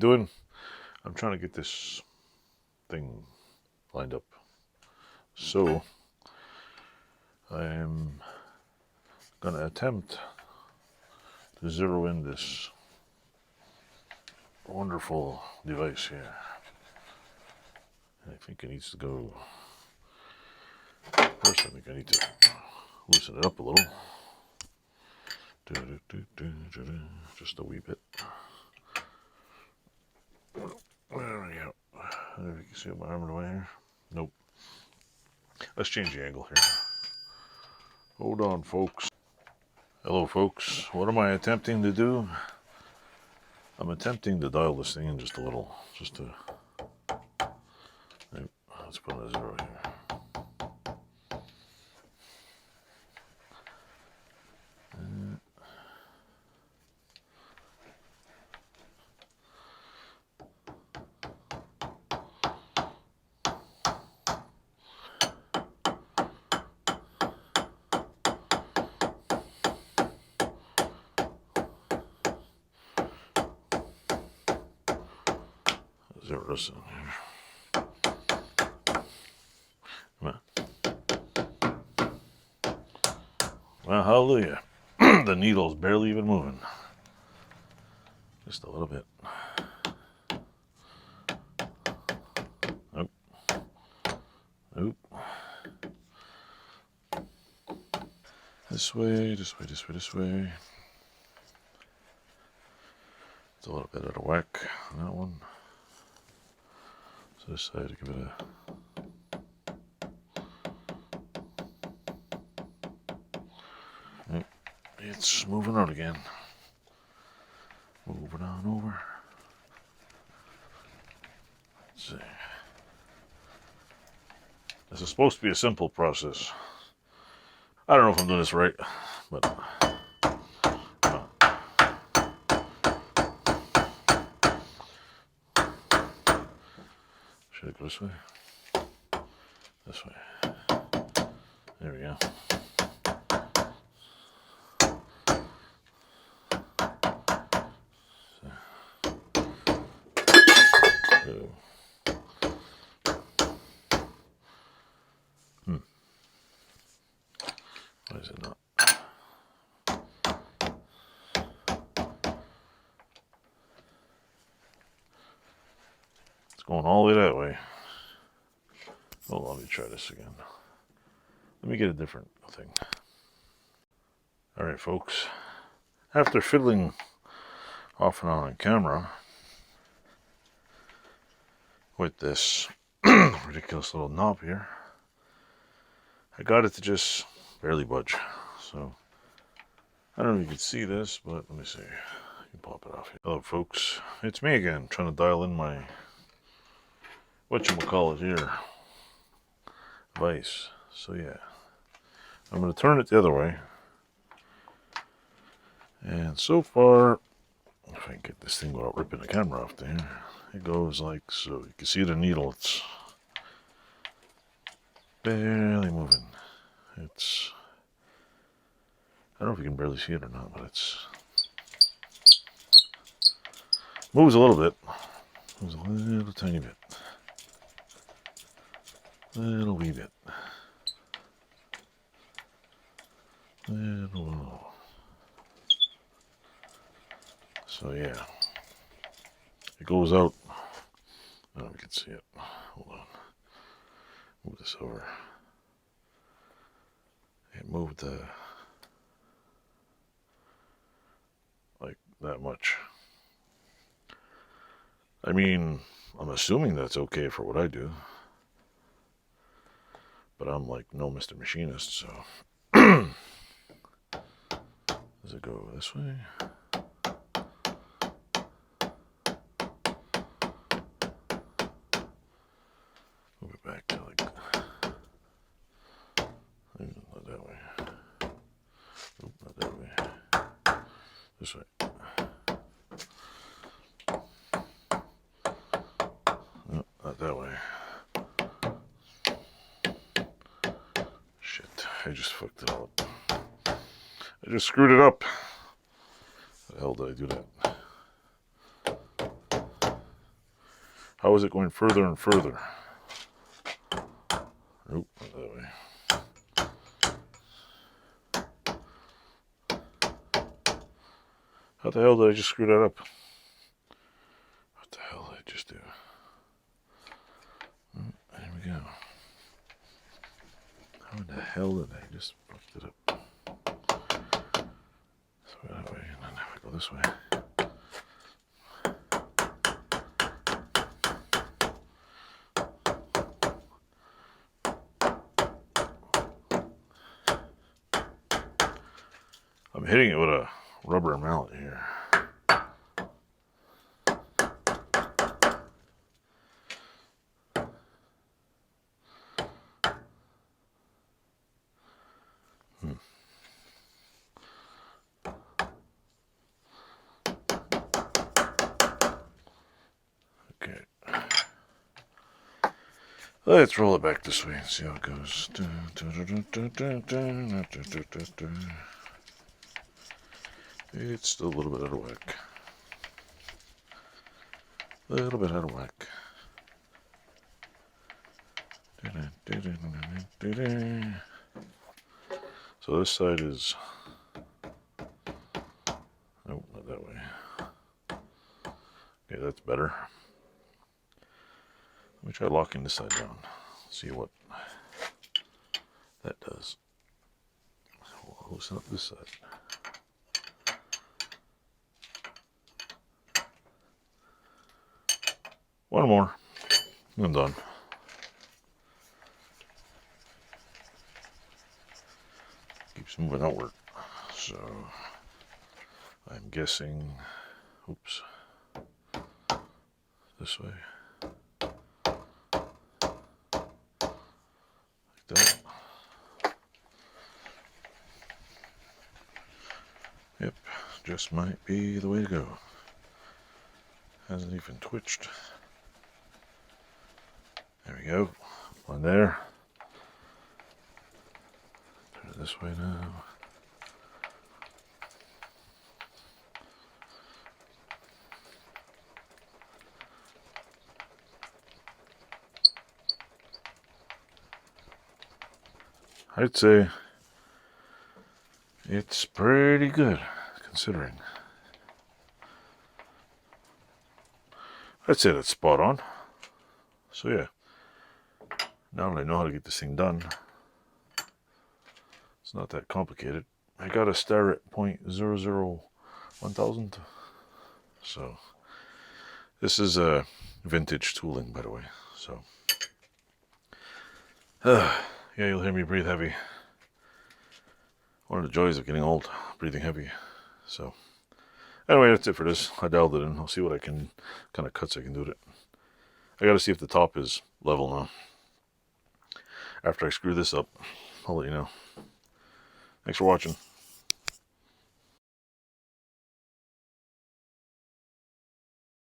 doing? I'm trying to get this thing lined up. So I'm going to attempt to zero in this wonderful device here. I think it needs to go. First, I think I need to loosen it up a little. Just a wee bit. There we go. I don't know if you can see my arm in the way here. Nope. Let's change the angle here. Hold on, folks. Hello, folks. What am I attempting to do? I'm attempting to dial this thing in just a little. Just to... Let's put a 0 here. Zero this in here. Come on. Well, hallelujah. The needle's barely even moving. Just a little bit. Nope. Nope. This way, this way, this way, this way. It's a little bit out of whack on that one. So this side, give it a... Nope. It's moving out again. Moving on over. Let's see. This is supposed to be a simple process. I don't know if I'm doing this right, but should I go this way? This way. There we go. Why is it not? It's going all the way that way. Hold on, let me try this again. Let me get a different thing. Alright, folks. After fiddling off and on camera with this ridiculous little knob here, I got it to just barely budge. So I don't know if you can see this, but let me see. You can pop it off here. Hello, folks. It's me again, trying to dial in my whatchamacallit here, Vise. So yeah, I'm going to turn it the other way. And so far, if I can get this thing without ripping the camera off there, it goes like so. You can see the needle, it's barely moving. It's, I don't know if you can barely see it or not, but it's moves a little bit. Moves a little tiny bit. Little wee bit. Little. So yeah. It goes out. I don't know if you can see it. Hold on. Move this over. It moved like that much. I mean, I'm assuming that's okay for what I do, but I'm like no Mr. Machinist, so does it go this way? Move it back to like, not that way. Nope, not that way. This way. Nope, not that way. Shit, I just fucked it all up. I just screwed it up. How the hell did I do that? How is it going further and further? Nope, not that way. How the hell did I just screw that up? What the hell did I just do? There we go. How the hell did I just fucked it up? So that way, and then if I go this way. I'm hitting it with a rubber mallet here. Okay. Let's roll it back this way and see how it goes. It's still a little bit out of whack. A little bit out of whack. So this side is... Nope, not that way. Okay, that's better. Let me try locking this side down. See what that does. We'll loosen up this side. One more. I'm done. Keeps moving outward. So I'm guessing, oops, this way. Like that. Yep, just might be the way to go. Hasn't even twitched. There we go. One there. Turn it this way now. I'd say it's pretty good, considering. I'd say that's spot on. So yeah, now that I know how to get this thing done, it's not that complicated. I got a star at 0.001,000. So this is a vintage tooling, by the way. So yeah, you'll hear me breathe heavy. One of the joys of getting old, breathing heavy. So anyway, that's it for this. I dialed it in. I'll see what I can, kind of cuts I can do to it. I gotta see if the top is level now. After I screw this up, I'll let you know. Thanks for watching.